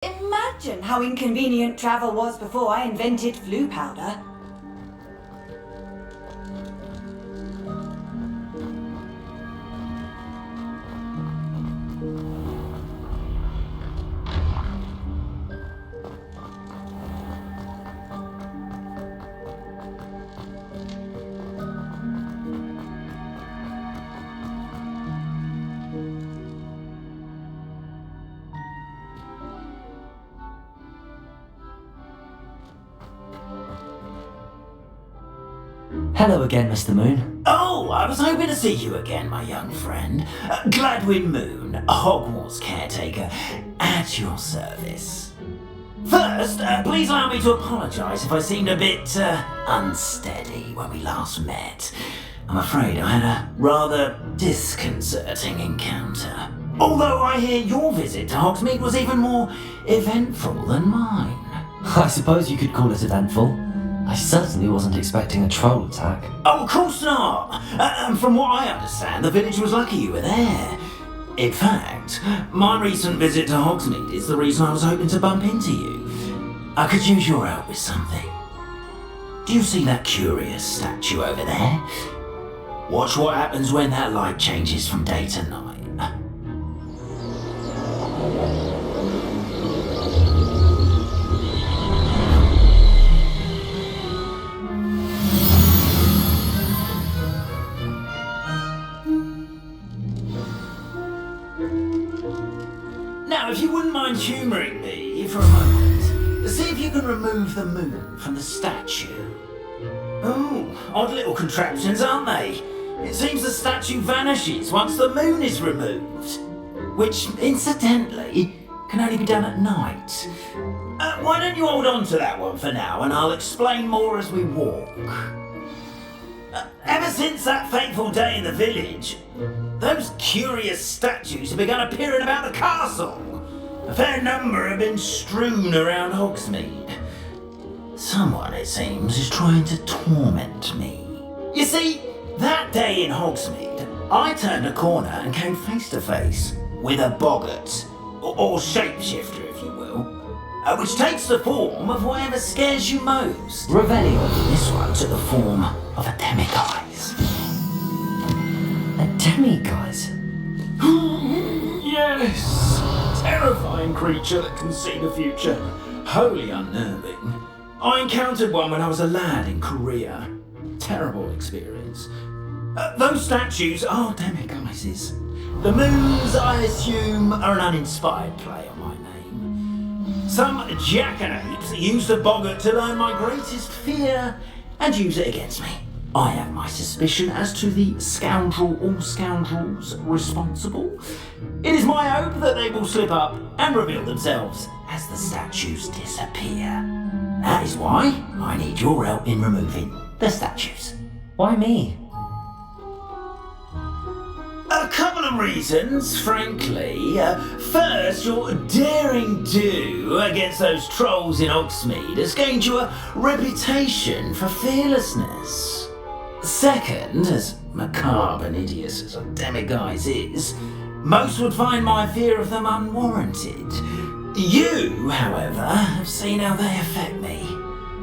Imagine how inconvenient travel was before I invented flu powder. Hello again, Mr. Moon. Oh, I was hoping to see you again, my young friend. Gladwin Moon, Hogwarts caretaker, at your service. First, please allow me to apologise if I seemed a bit unsteady when we last met. I'm afraid I had a rather disconcerting encounter. Although I hear your visit to Hogsmeade was even more eventful than mine. I suppose you could call it eventful. I certainly wasn't expecting a troll attack. Oh, of course not! And from what I understand, the village was lucky you were there. In fact, my recent visit to Hogsmeade is the reason I was hoping to bump into you. I could use your help with something. Do you see that curious statue over there? Watch what happens when that light changes from day to night. Now, if you wouldn't mind humouring me for a moment, see if you can remove the moon from the statue. Oh, odd little contraptions, aren't they? It seems the statue vanishes once the moon is removed. Which, incidentally, can only be done at night. Why don't you hold on to that one for now, and I'll explain more as we walk. Ever since that fateful day in the village, those curious statues have begun appearing about the castle. A fair number have been strewn around Hogsmeade. Someone, it seems, is trying to torment me. You see, that day in Hogsmeade, I turned a corner and came face to face with a boggart, or shapeshifter if you will, which takes the form of whatever scares you most. Revelio. This one took the form of a demiguise. A demiguise? Yes! Terrifying creature that can see the future. Wholly unnerving. I encountered one when I was a lad in Korea. Terrible experience. Those statues are demiguises. The moons, I assume, are an uninspired play on my name. Some jackanapes used the boggart to learn my greatest fear and use it against me. I have my suspicion as to the scoundrel or scoundrels responsible. It is my hope that they will slip up and reveal themselves as the statues disappear. That is why I need your help in removing the statues. Why me? A couple of reasons, frankly. First, your daring do against those trolls in Hogsmeade has gained you a reputation for fearlessness. Second, as macabre and hideous as a demiguise is, most would find my fear of them unwarranted. You, however, have seen how they affect me.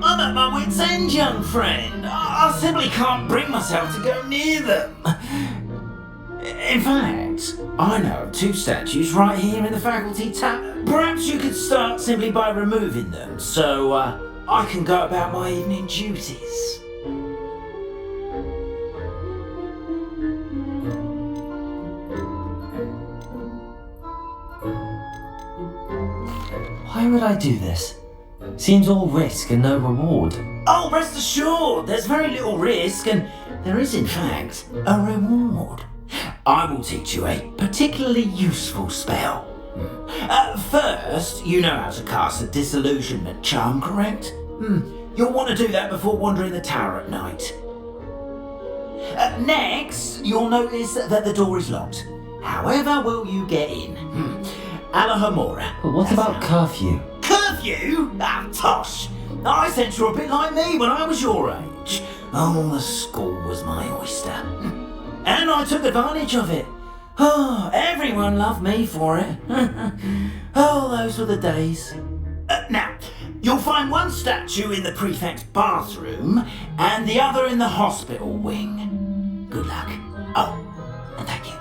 I'm at my wit's end, young friend. I simply can't bring myself to go near them. In fact, I know of two statues right here in the faculty tap. Perhaps you could start simply by removing them, so I can go about my evening duties. Why would I do this? Seems all risk and no reward. Oh, rest assured, there's very little risk, and there is, in fact, a reward. I will teach you a particularly useful spell. First, you know how to cast a disillusionment charm, correct? You'll want to do that before wandering the tower at night. Next, you'll notice that the door is locked. However will you get in? Alahomora. But what about curfew? Curfew? Ah, tosh. I sense you're a bit like me when I was your age. Oh, the school was my oyster. And I took advantage of it. Oh, everyone loved me for it. Oh, those were the days. Now, you'll find one statue in the prefect's bathroom and the other in the hospital wing. Good luck. Oh, and thank you.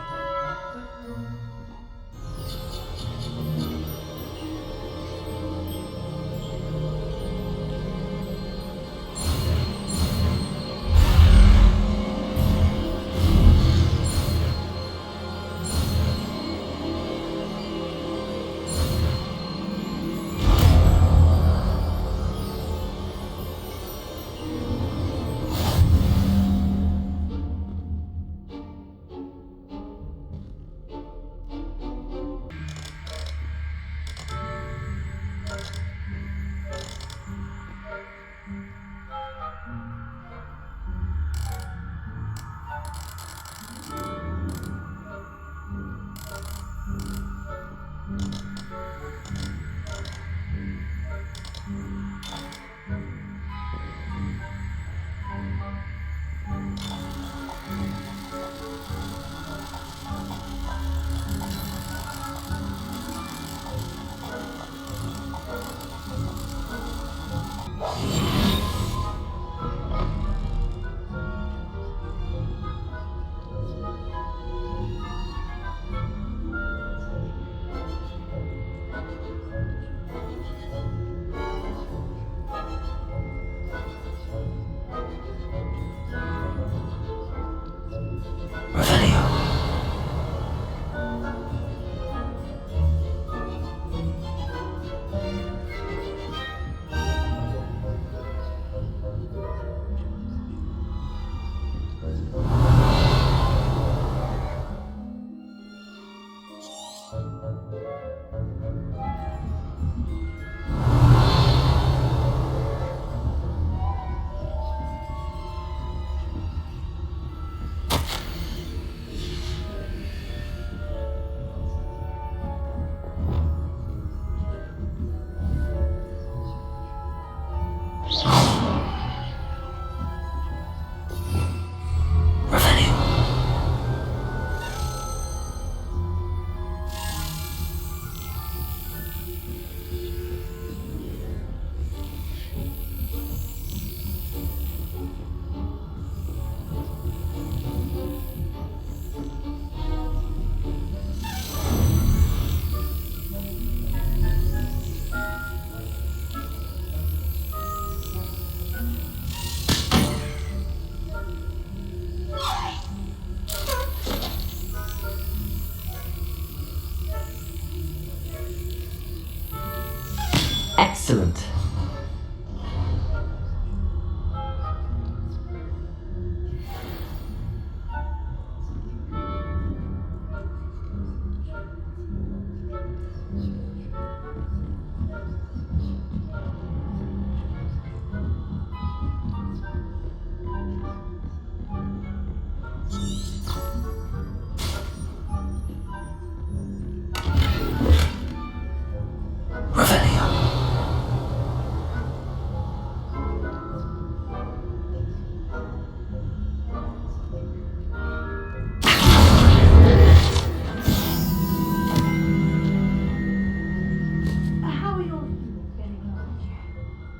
Excellent.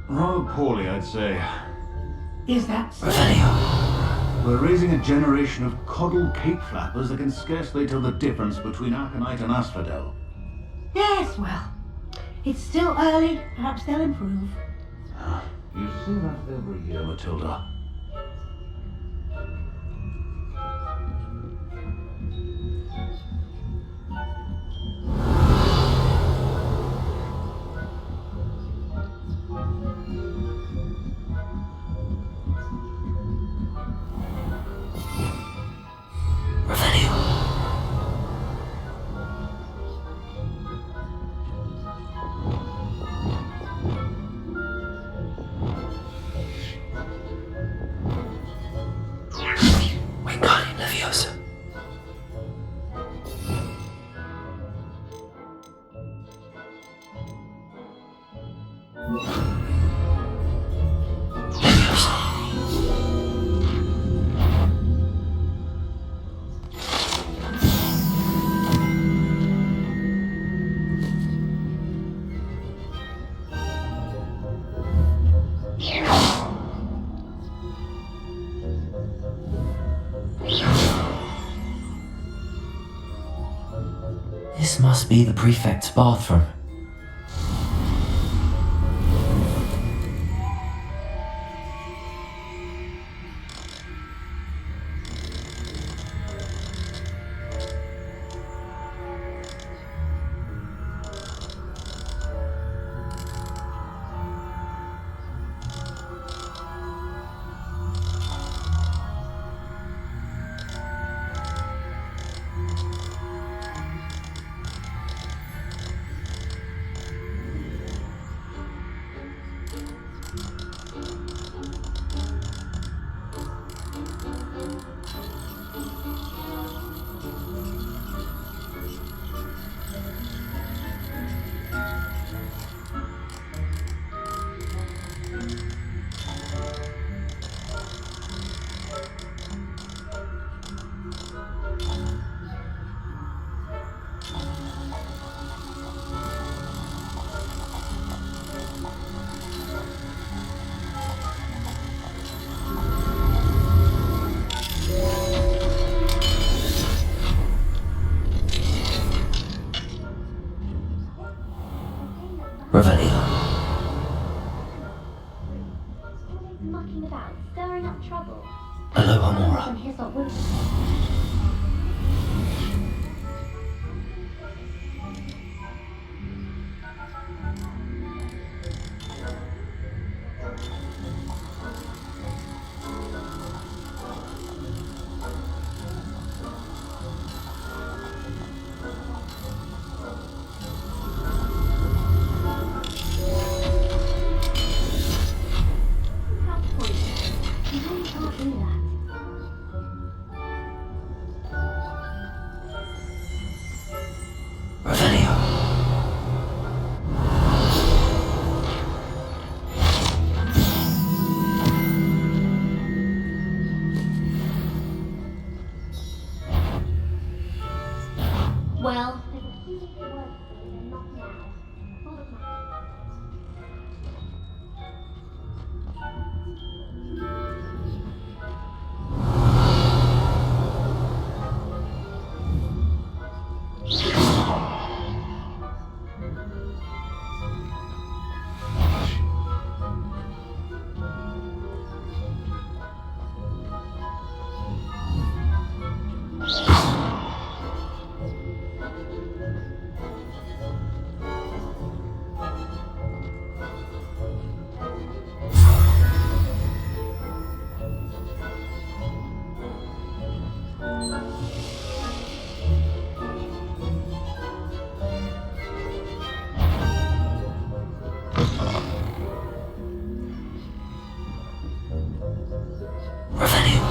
Rather poorly, I'd say. Is that so? We're raising a generation of coddled cape flappers that can scarcely tell the difference between Aconite and Asphodel. Yes, well, it's still early. Perhaps they'll improve. You say that every year, Matilda. must be the prefect's bathroom. Revelio. Mucking about, stirring up trouble. Aloha Mora. Here's what would. Revelio. Well, there's a few words for you, and not now. That's all that matters. Revelio.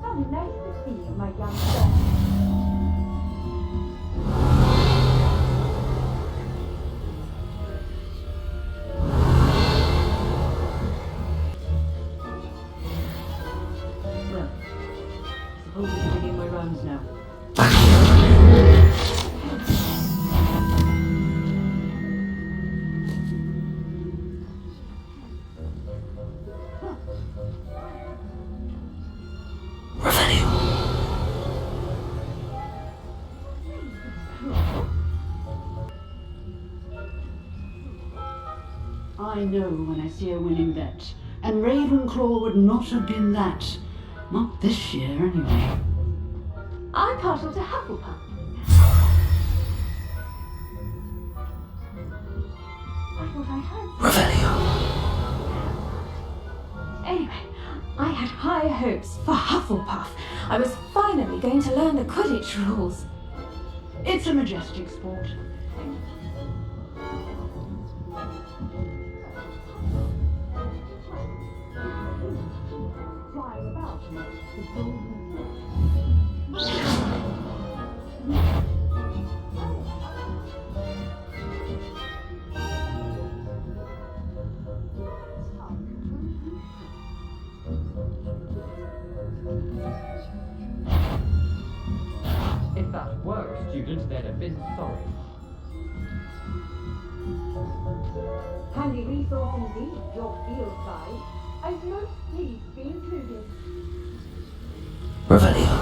So nice to see you, my young friend. Well, suppose we can begin my rounds now. Revelio. I know when I see a winning bet, and Ravenclaw would not have been that. Not this year, anyway. I'm partial to Hufflepuff. I thought I heard. Revelio. Anyway, I had high hopes for Hufflepuff. I was finally going to learn the Quidditch rules. It's a majestic sport. Flying about amongst the golden If that were a student, they'd have been sorry. Handy resource indeed, your field guide. I'm most pleased to be included. Revelio.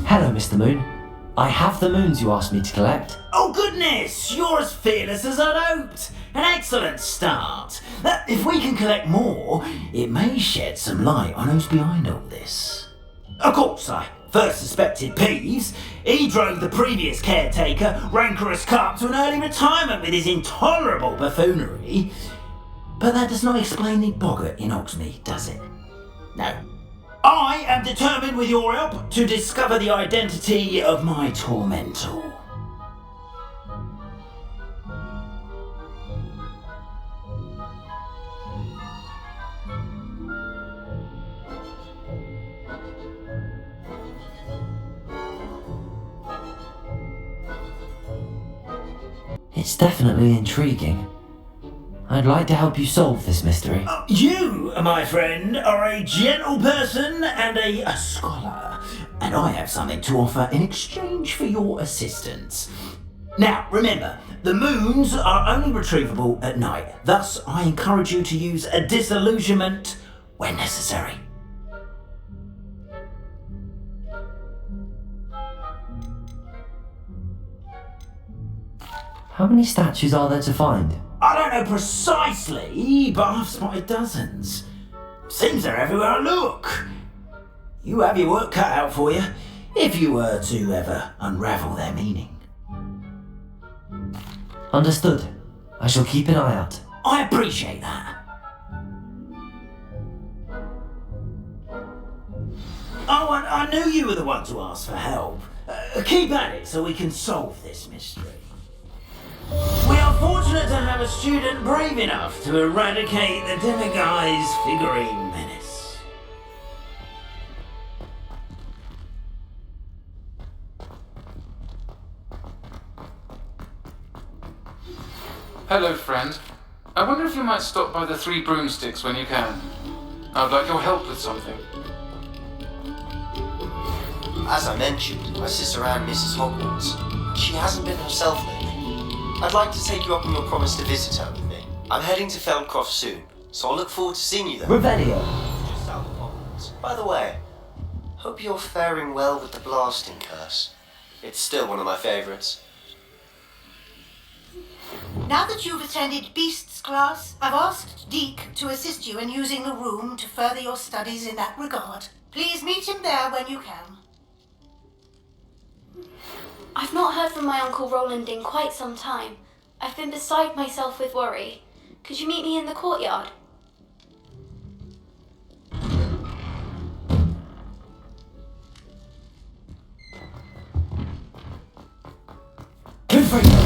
Hello, Mr. Moon. I have the moons you asked me to collect. Oh goodness, you're as fearless as I'd hoped. An excellent start. If we can collect more, it may shed some light on who's behind all this. Of course, I first suspected Peeves. He drove the previous caretaker, Rancorous Carp, to an early retirement with his intolerable buffoonery. But that does not explain the boggart in Hogsmeade, does it? No. I am determined with your help to discover the identity of my tormentor. It's definitely intriguing. I'd like to help you solve this mystery. You, my friend, are a gentle person and a scholar, and I have something to offer in exchange for your assistance. Now, remember, the moons are only retrievable at night, thus I encourage you to use a disillusionment when necessary. How many statues are there to find? I don't know precisely, but I've spotted dozens. Seems they're everywhere I look. You have your work cut out for you, if you were to ever unravel their meaning. Understood. I shall keep an eye out. I appreciate that. Oh, I knew you were the one to ask for help. Keep at it so we can solve this mystery. We are fortunate to have a student brave enough to eradicate the Demiguise figurine menace. Hello, friend. I wonder if you might stop by the Three Broomsticks when you can. I would like your help with something. As I mentioned, my sister Anne misses Hogwarts. She hasn't been herself lately. I'd like to take you up on your promise to visit her with me. I'm heading to Feldcroft soon, so I'll look forward to seeing you there. Revelio. Just south of Hogwarts. By the way, hope you're faring well with the blasting curse. It's still one of my favourites. Now that you've attended Beasts class, I've asked Deke to assist you in using the room to further your studies in that regard. Please meet him there when you can. I've not heard from my Uncle Roland in quite some time. I've been beside myself with worry. Could you meet me in the courtyard? Good for you.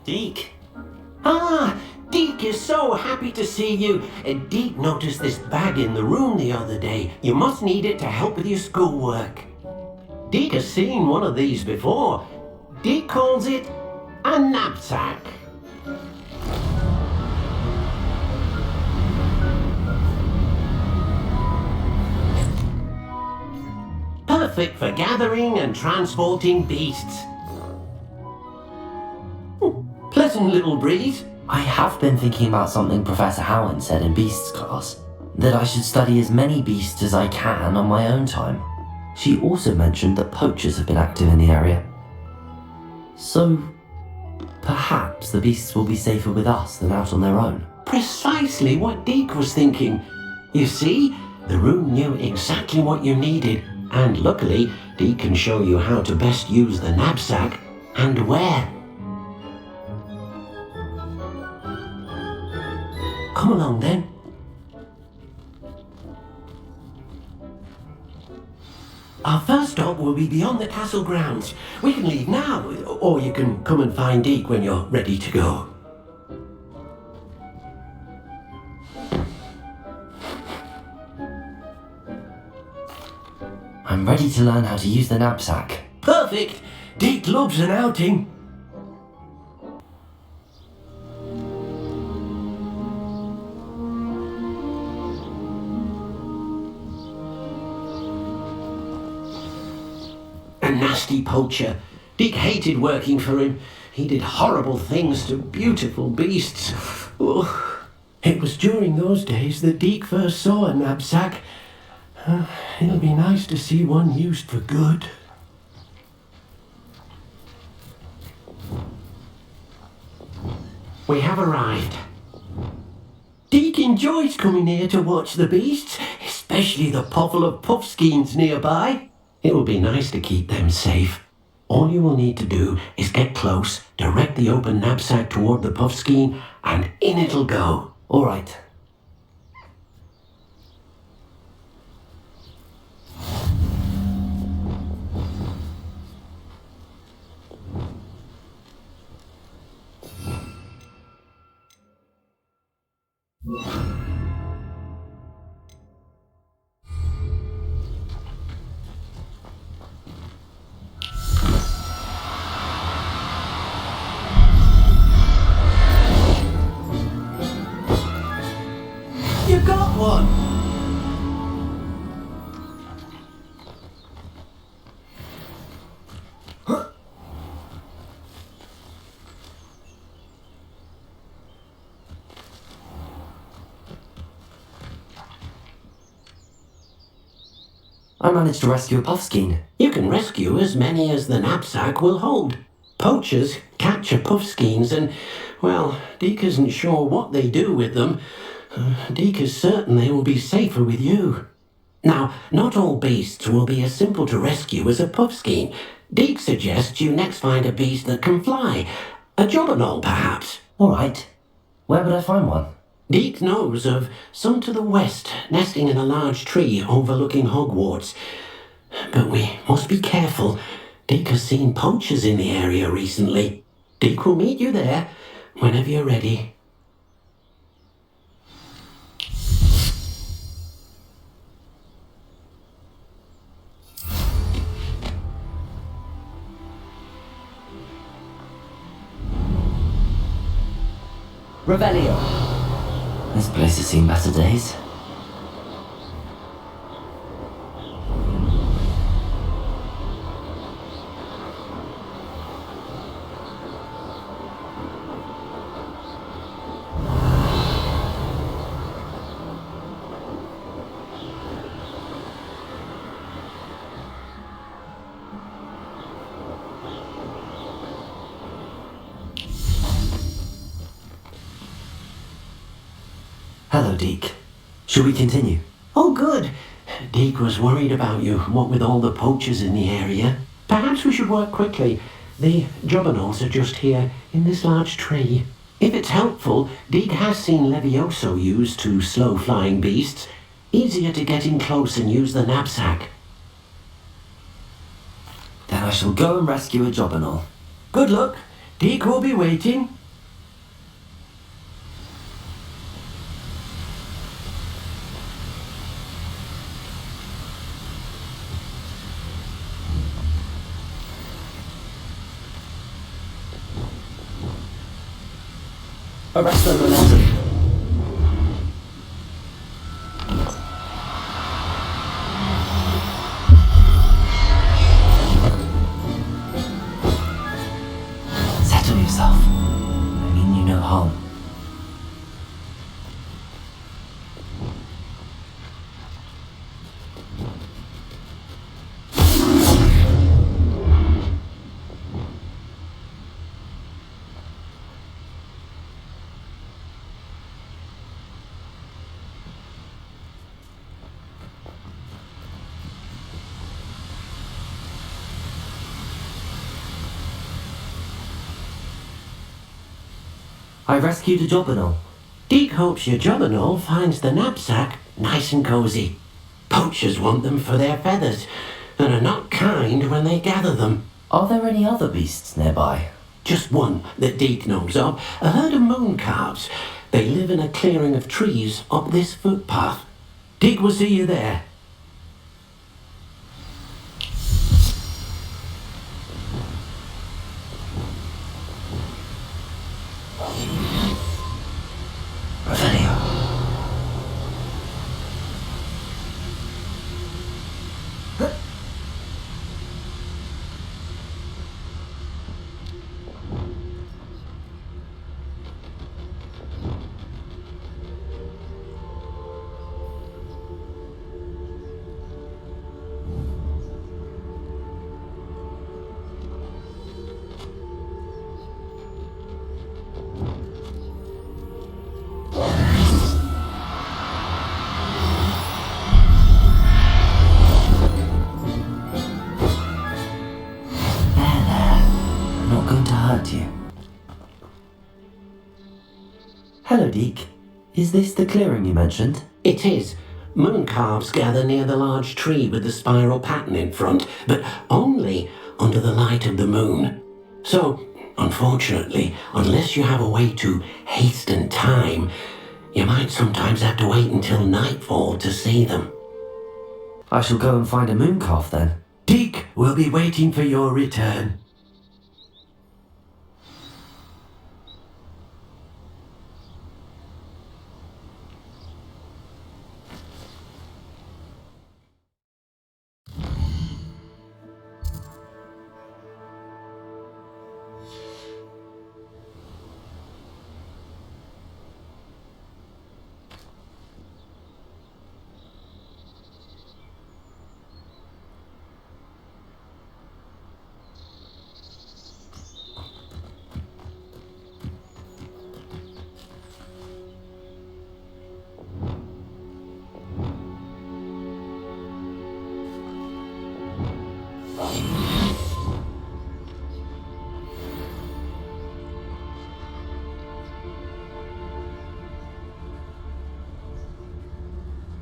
Deke? Deke is so happy to see you. Deke noticed this bag in the room the other day. You must need it to help with your schoolwork. Deke has seen one of these before. Deke calls it a knapsack. perfect for gathering and transporting beasts. Pleasant little breeze. I have been thinking about something Professor Howland said in Beasts class, that I should study as many beasts as I can on my own time. She also mentioned that poachers have been active in the area. So, perhaps the beasts will be safer with us than out on their own. Precisely what Deke was thinking. You see, the room knew exactly what you needed, and luckily, Deke can show you how to best use the knapsack and where. Come along then. Our first stop will be beyond the castle grounds. We can leave now, or you can come and find Deke when you're ready to go. I'm ready to learn how to use the knapsack. Perfect! Deke loves an outing. A nasty poacher. Deke hated working for him. He did horrible things to beautiful beasts. Ugh. It was during those days that Deke first saw a knapsack. It'll be nice to see one used for good. We have arrived. Deke enjoys coming here to watch the beasts, especially the pottle of puffskeins nearby. It will be nice to keep them safe. All you will need to do is get close, direct the open knapsack toward the puffskein, and in it'll go. All right. You got one! I managed to rescue a puffskein. You can rescue as many as the knapsack will hold. Poachers capture puffskeins and, well, Deke isn't sure what they do with them. Deke is certain they will be safer with you. Now, not all beasts will be as simple to rescue as a puffskein. Deke suggests you next find a beast that can fly. A jobberknoll, perhaps. All right. Where would I find one? Deke knows of some to the west, nesting in a large tree overlooking Hogwarts. But we must be careful. Deke has seen poachers in the area recently. Deke will meet you there whenever you're ready. Revelio. This place has seen better days. Hello, Deke. Should we continue? Oh, good. Deke was worried about you, what with all the poachers in the area. Perhaps we should work quickly. The jobberknolls are just here, in this large tree. If it's helpful, Deke has seen Levioso used to slow flying beasts. Easier to get in close and use the knapsack. Then I shall go and rescue a jobberknoll. Good luck. Deke will be waiting. Arrest the momentum. I rescued a jobberknoll. Deek hopes your jobberknoll finds the knapsack nice and cozy. Poachers want them for their feathers, and are not kind when they gather them. Are there any other beasts nearby? Just one that Deek knows of, a herd of moon calves. They live in a clearing of trees up this footpath. Deek will see you there. Hello, Deek. Is this the clearing you mentioned? It is. Moon calves gather near the large tree with the spiral pattern in front, but only under the light of the moon. So, unfortunately, unless you have a way to hasten time, you might sometimes have to wait until nightfall to see them. I shall go and find a moon calf then. Deek will be waiting for your return.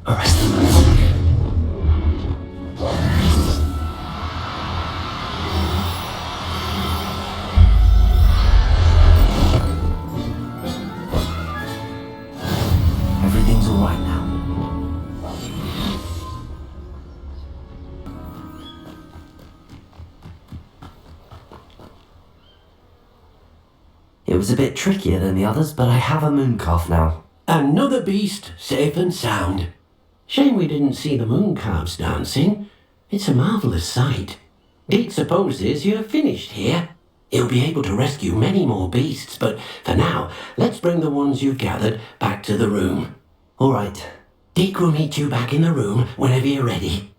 Arrest them. Everything's all right now. It was a bit trickier than the others, but I have a moon calf now. Another beast, safe and sound. Shame we didn't see the moon calves dancing. It's a marvellous sight. Deek supposes you're finished here. He'll be able to rescue many more beasts, but for now, let's bring the ones you've gathered back to the room. All right. Deek will meet you back in the room whenever you're ready.